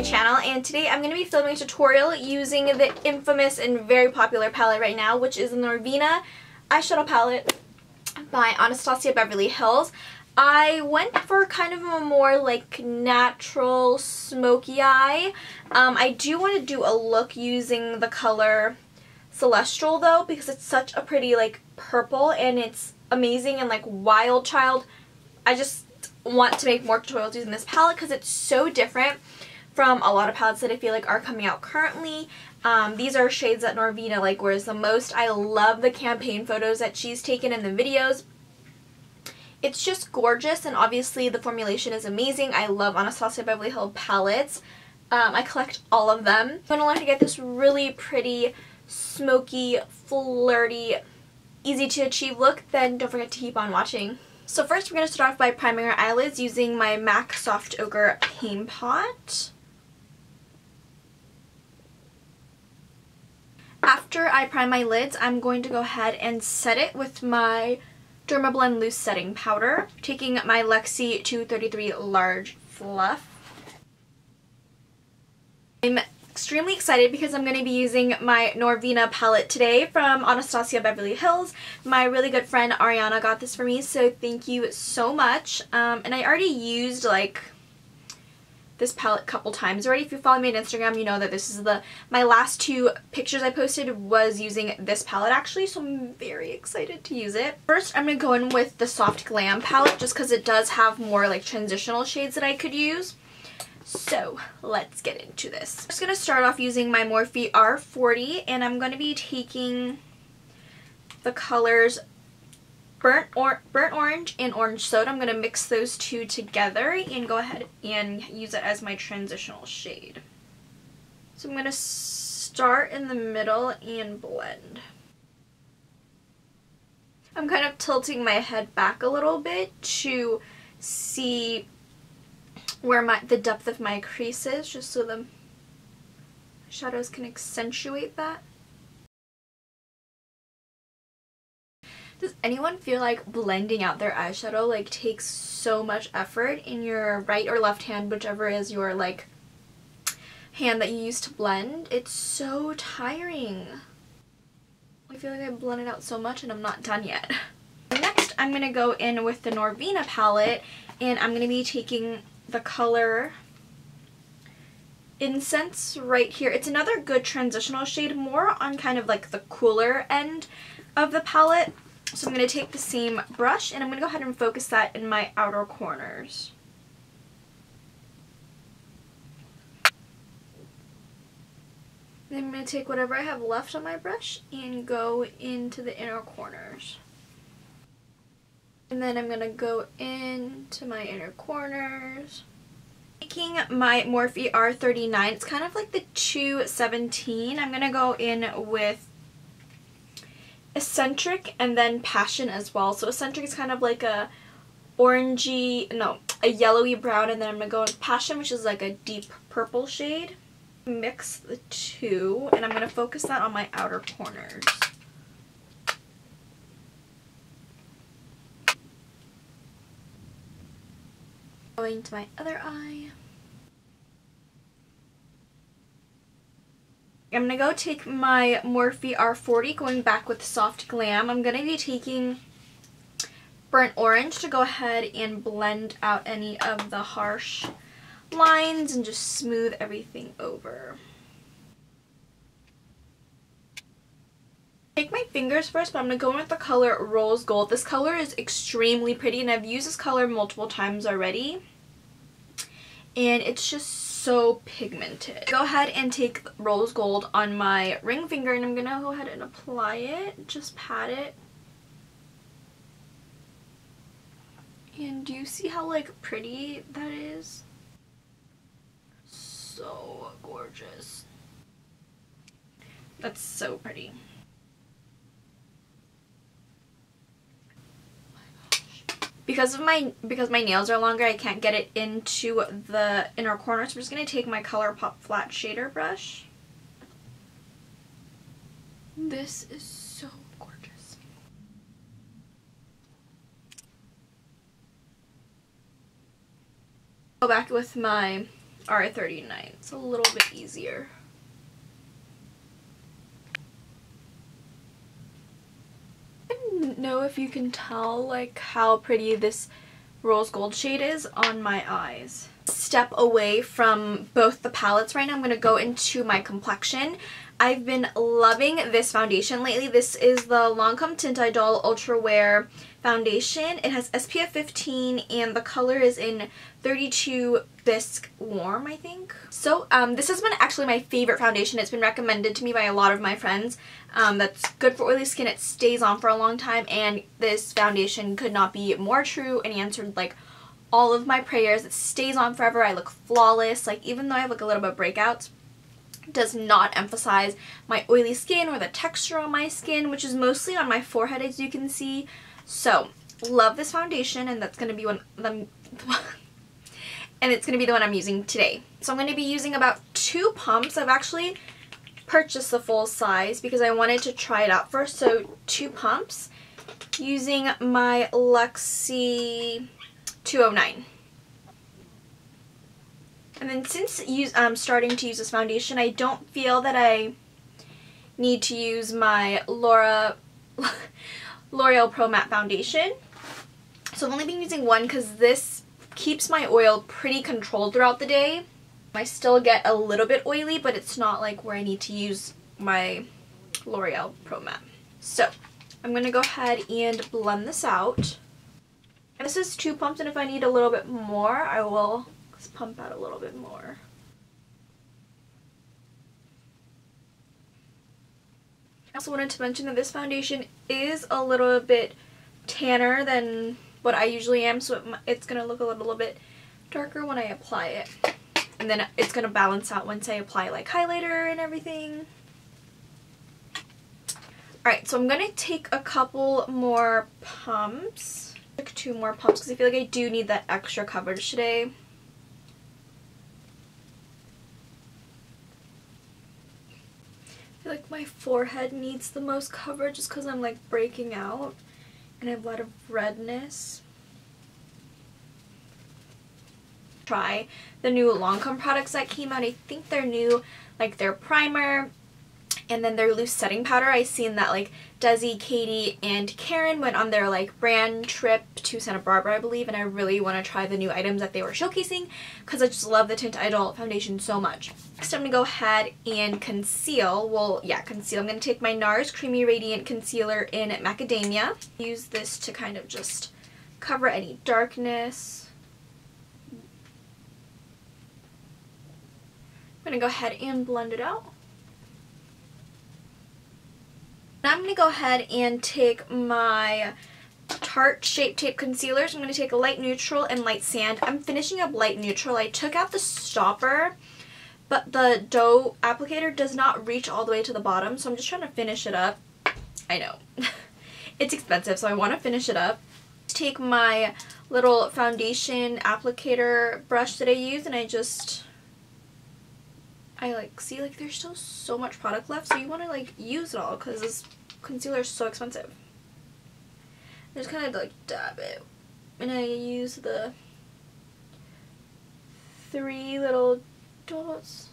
Channel, and today I'm going to be filming a tutorial using the infamous and very popular palette right now, which is the Norvina eyeshadow palette by Anastasia Beverly Hills. I went for kind of a more like natural smoky eye. I do want to do a look using the color Celestial though, because it's such a pretty like purple and it's amazing and like wild child. I just want to make more tutorials using this palette because it's so different from a lot of palettes that I feel like are coming out currently. These are shades that Norvina like wears the most. I love the campaign photos that she's taken in the videos. It's just gorgeous, and obviously the formulation is amazing. I love Anastasia Beverly Hills palettes. I collect all of them. I'm going to learn to get this really pretty, smoky, flirty, easy to achieve look. Then don't forget to keep on watching. So first we're going to start off by priming our eyelids using my MAC Soft Ochre Paint Pot. After I prime my lids, I'm going to go ahead and set it with my Dermablend Loose Setting Powder, taking my Lexi 233 Large Fluff. I'm extremely excited because I'm going to be using my Norvina palette today from Anastasia Beverly Hills. My really good friend Ariana got this for me, so thank you so much. And I already used like this palette a couple times already. If you follow me on Instagram, you know that this is my last two pictures I posted was using this palette actually, so I'm very excited to use it. First, I'm going to go in with the Soft Glam palette just because it does have more like transitional shades that I could use. So let's get into this. I'm just going to start off using my Morphe R40, and I'm going to be taking the colors Burnt Orange and Orange Soda. I'm going to mix those two together and go ahead and use it as my transitional shade. So I'm going to start in the middle and blend. I'm kind of tilting my head back a little bit to see where the depth of my crease is, just so the shadows can accentuate that. Does anyone feel like blending out their eyeshadow like takes so much effort in your right or left hand, whichever is your like hand that you use to blend? It's so tiring. I feel like I blended out so much and I'm not done yet. Next, I'm going to go in with the Norvina palette, and I'm going to be taking the color Incense right here. It's another good transitional shade, more on kind of like the cooler end of the palette. So I'm going to take the same brush and I'm going to go ahead and focus that in my outer corners. Then I'm going to take whatever I have left on my brush and go into the inner corners. And then I'm going to go into my inner corners. Taking my Morphe R39, it's kind of like the 217. I'm going to go in with Eccentric and then Passion as well. So Eccentric is kind of like a yellowy brown, and then I'm going to go with Passion, which is like a deep purple shade. Mix the two, and I'm going to focus that on my outer corners. Going to my other eye. I'm going to go take my Morphe R40, going back with Soft Glam. I'm going to be taking Burnt Orange to go ahead and blend out any of the harsh lines and just smooth everything over. Take my fingers first, but I'm going to go in with the color Rose Gold. This color is extremely pretty, and I've used this color multiple times already. And it's just so pigmented. Go ahead and take Rose Gold on my ring finger, and I'm going to go ahead and apply it. Just pat it. And do you see how like pretty that is? So gorgeous. That's so pretty. Oh my gosh. Because my nails are longer, I can't get it into the inner corner, so I'm just going to take my Colourpop flat shader brush. This is so gorgeous. Go back with my R39. It's a little bit easier. I don't know if you can tell like how pretty this rose gold shade is on my eyes. Step away from both the palettes right now. I'm going to go into my complexion. I've been loving this foundation lately. This is the Lancome Tint Idole Ultra Wear foundation. It has SPF 15 and the color is in 32 Bisque Warm, I think. So this has been actually my favorite foundation. It's been recommended to me by a lot of my friends. That's good for oily skin. It stays on for a long time, and this foundation could not be more true and answered like all of my prayers. It stays on forever. I look flawless. Like, even though I have like a little bit of breakouts, does not emphasize my oily skin or the texture on my skin, which is mostly on my forehead, as you can see. So love this foundation, and that's going to be one of them. And it's going to be the one I'm using today. So I'm going to be using about 2 pumps. I've actually purchased the full size because I wanted to try it out first. So 2 pumps using my Luxie 209. And then since I'm starting to use this foundation, I don't feel that I need to use my L'Oreal Pro Matte Foundation. So I've only been using one because this keeps my oil pretty controlled throughout the day. I still get a little bit oily, but it's not like where I need to use my L'Oreal Pro Matte. So I'm going to go ahead and blend this out. And this is 2 pumps, and if I need a little bit more, I will pump out a little bit more. I also wanted to mention that this foundation is a little bit tanner than what I usually am, so it's going to look a little bit darker when I apply it. And then it's going to balance out once I apply like highlighter and everything. Alright, so I'm going to take a couple more pumps. Like 2 more pumps because I feel like I do need that extra coverage today. I feel like my forehead needs the most coverage just because I'm like breaking out and I have a lot of redness. Try the new Lancome products that came out. I think they're new, like their primer and then their loose setting powder. I seen that like Desi, Katie, and Karen went on their like brand trip to Santa Barbara, I believe, and I really want to try the new items that they were showcasing because I just love the Teint Idole foundation so much. Next, I'm going to go ahead and conceal. Well, yeah, conceal. I'm going to take my NARS Creamy Radiant Concealer in Macadamia. Use this to kind of just cover any darkness. I'm going to go ahead and blend it out. Now I'm going to go ahead and take my Tarte Shape Tape Concealers. I'm going to take a light neutral and light sand. I'm finishing up light neutral. I took out the stopper, but the dough applicator does not reach all the way to the bottom, so I'm just trying to finish it up. I know. It's expensive, so I want to finish it up. Take my little foundation applicator brush that I use, and I like see like there's still so much product left, so you want to like use it all because this concealer is so expensive. I just kind of like dab it, and I use the 3 little dots.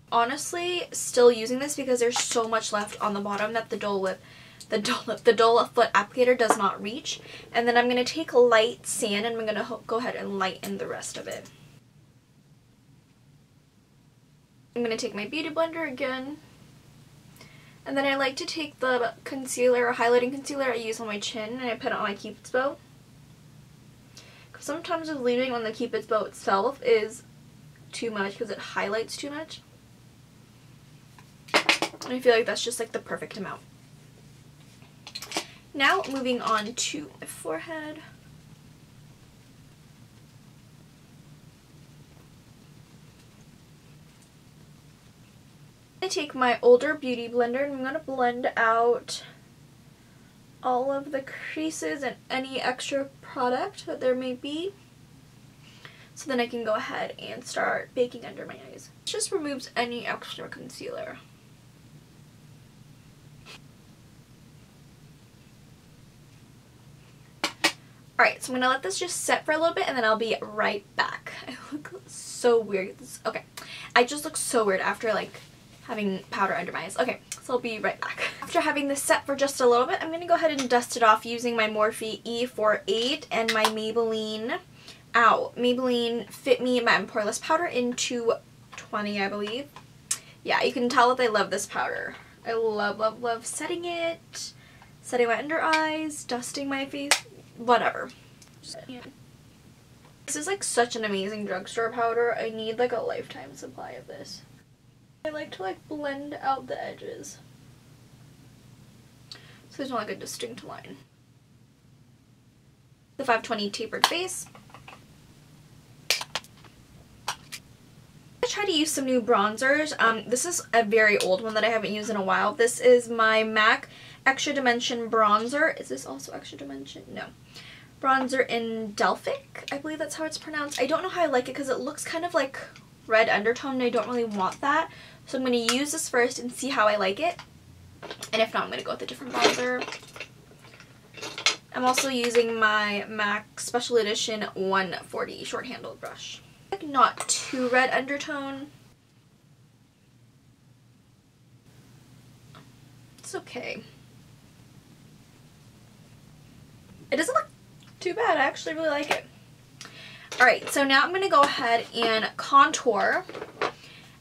Honestly, still using this because there's so much left on the bottom that the Dole Foot applicator does not reach. And then I'm going to take light sand and I'm going to go ahead and lighten the rest of it. I'm going to take my beauty blender again, and then I like to take the concealer, highlighting concealer I use on my chin, and I put it on my Cupid's bow. Because sometimes just leaving on the Cupid's bow itself is too much because it highlights too much. And I feel like that's just like the perfect amount. Now moving on to my forehead. I take my older beauty blender and I'm going to blend out all of the creases and any extra product that there may be. So then I can go ahead and start baking under my eyes. It just removes any extra concealer. Alright, so I'm going to let this just set for a little bit and then I'll be right back. I look so weird. Okay, I just look so weird after like having powder under my eyes. Okay, so I'll be right back. After having this set for just a little bit, I'm going to go ahead and dust it off using my Morphe E48 and my Maybelline Fit Me Matte and Poreless powder in 220, I believe. Yeah, you can tell that I love this powder. I love, love, love setting it, setting my under eyes, dusting my face, whatever. This is like such an amazing drugstore powder. I need like a lifetime supply of this. I like to like blend out the edges so there's not like a distinct line. The 520 tapered base. I try to use some new bronzers. This is a very old one that I haven't used in a while. This is my MAC Extra Dimension bronzer. Is this also Extra Dimension? No. Bronzer in Delphic. I believe that's how it's pronounced. I don't know how I like it because it looks kind of like red undertone and I don't really want that. So I'm going to use this first and see how I like it. And if not, I'm going to go with a different bronzer. I'm also using my MAC Special Edition 140 short-handled brush. Like not too red undertone. It's okay. It doesn't look too bad. I actually really like it. Alright, so now I'm going to go ahead and contour.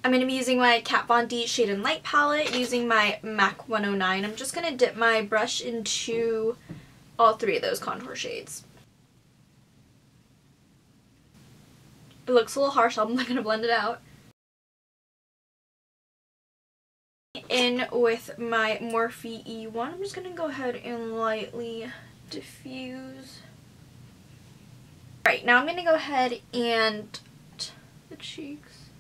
I'm going to be using my Kat Von D Shade and Light palette using my MAC 109. I'm just going to dip my brush into all three of those contour shades. It looks a little harsh, so I'm not going to blend it out. In with my Morphe E1, I'm just going to go ahead and lightly diffuse. Right, now I'm going to go ahead and the cheeks.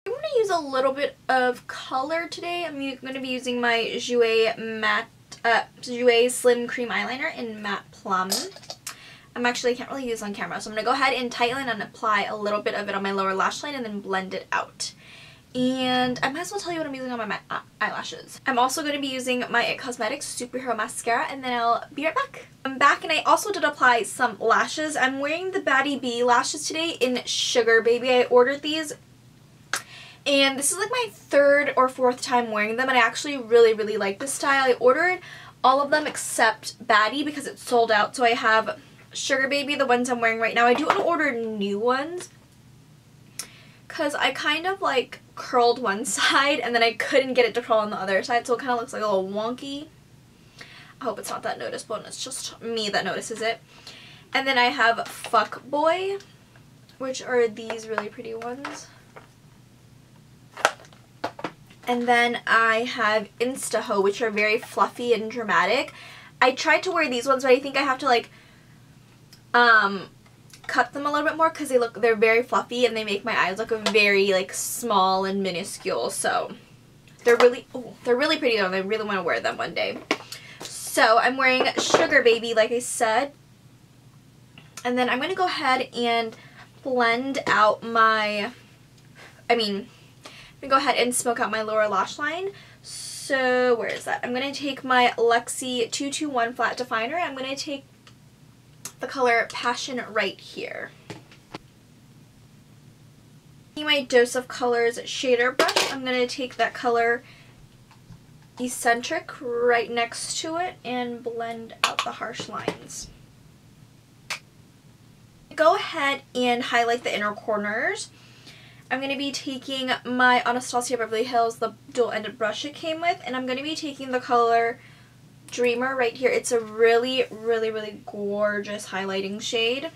I'm going to use a little bit of color today. I'm going to be using my Jouer Slim Cream Eyeliner in Matte Plum. I can't really use it on camera, so I'm going to go ahead and tighten and apply a little bit of it on my lower lash line and then blend it out. And I might as well tell you what I'm using on my eyelashes. I'm also going to be using my IT Cosmetics Superhero Mascara, and then I'll be right back. I'm back, and I also did apply some lashes. I'm wearing the Baddie B Lashes today in Sugar Baby. I ordered these, and this is like my third or fourth time wearing them, and I actually really, really like this style. I ordered all of them except Baddie because it's sold out, so I have Sugar Baby, the ones I'm wearing right now. I do want to order new ones because I kind of like curled one side and then I couldn't get it to curl on the other side, so it kind of looks like a little wonky. I hope it's not that noticeable and it's just me that notices it. And then I have Fuckboy, which are these really pretty ones. And then I have Instaho, which are very fluffy and dramatic. I tried to wear these ones, but I think I have to like cut them a little bit more because they're very fluffy and they make my eyes look very like small and minuscule. So they're really pretty though, and I really want to wear them one day. So I'm wearing Sugar Baby, like I said, and then I'm going to go ahead and blend out my, I'm going to go ahead and smoke out my lower lash line. So where is that? I'm going to take my Luxie 221 flat definer. I'm going to take the color Passion right here. My Dose of Colors shader brush, I'm going to take that color Eccentric right next to it and blend out the harsh lines. Go ahead and highlight the inner corners. I'm going to be taking my Anastasia Beverly Hills, the dual-ended brush it came with, and I'm going to be taking the color Dreamer right here. It's a really, really, really gorgeous highlighting shade.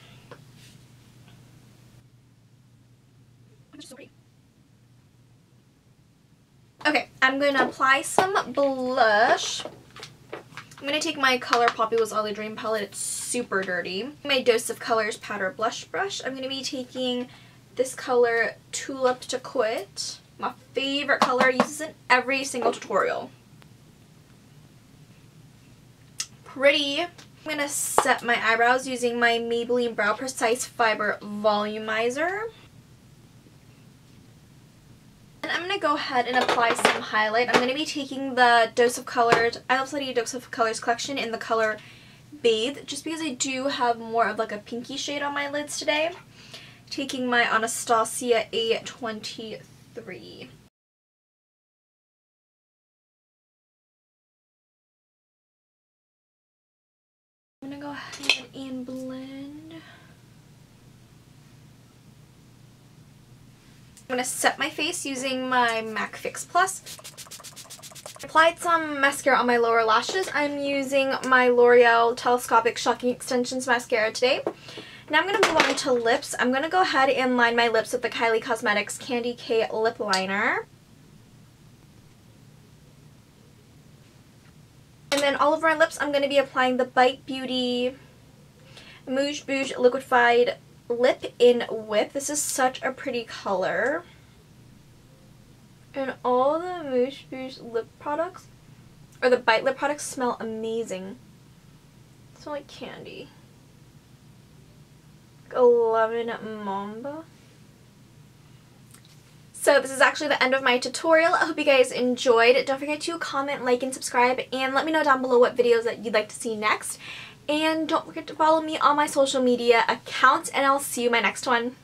Okay, I'm going to apply some blush. I'm going to take my Colourpop Was All a Dream palette. It's super dirty. My Dose of Colors powder blush brush. I'm going to be taking this color Tulip to Quit. My favorite color. I use this in every single tutorial. pretty. I'm going to set my eyebrows using my Maybelline Brow Precise Fiber Volumizer. And I'm going to go ahead and apply some highlight. I'm going to be taking the Dose of Colors, iluvsarahii Dose of Colors collection in the color Bathe, just because I do have more of like a pinky shade on my lids today. Taking my Anastasia A23. I'm going to go ahead and blend. I'm going to set my face using my MAC Fix Plus. Applied some mascara on my lower lashes. I'm using my L'Oreal Telescopic Shocking Extensions mascara today. Now I'm going to move on to lips. I'm going to go ahead and line my lips with the Kylie Cosmetics Candy K Lip Liner. And then all over my lips, I'm going to be applying the Bite Beauty Mousse Bouge Liquefied Lip in Whip. This is such a pretty color. And all the Mousse Bouge lip products, or the Bite lip products, smell amazing. They smell like candy. Like a lemon mamba. So this is actually the end of my tutorial. I hope you guys enjoyed. Don't forget to comment, like, and subscribe, and let me know down below what videos that you'd like to see next. And don't forget to follow me on my social media accounts, and I'll see you in my next one.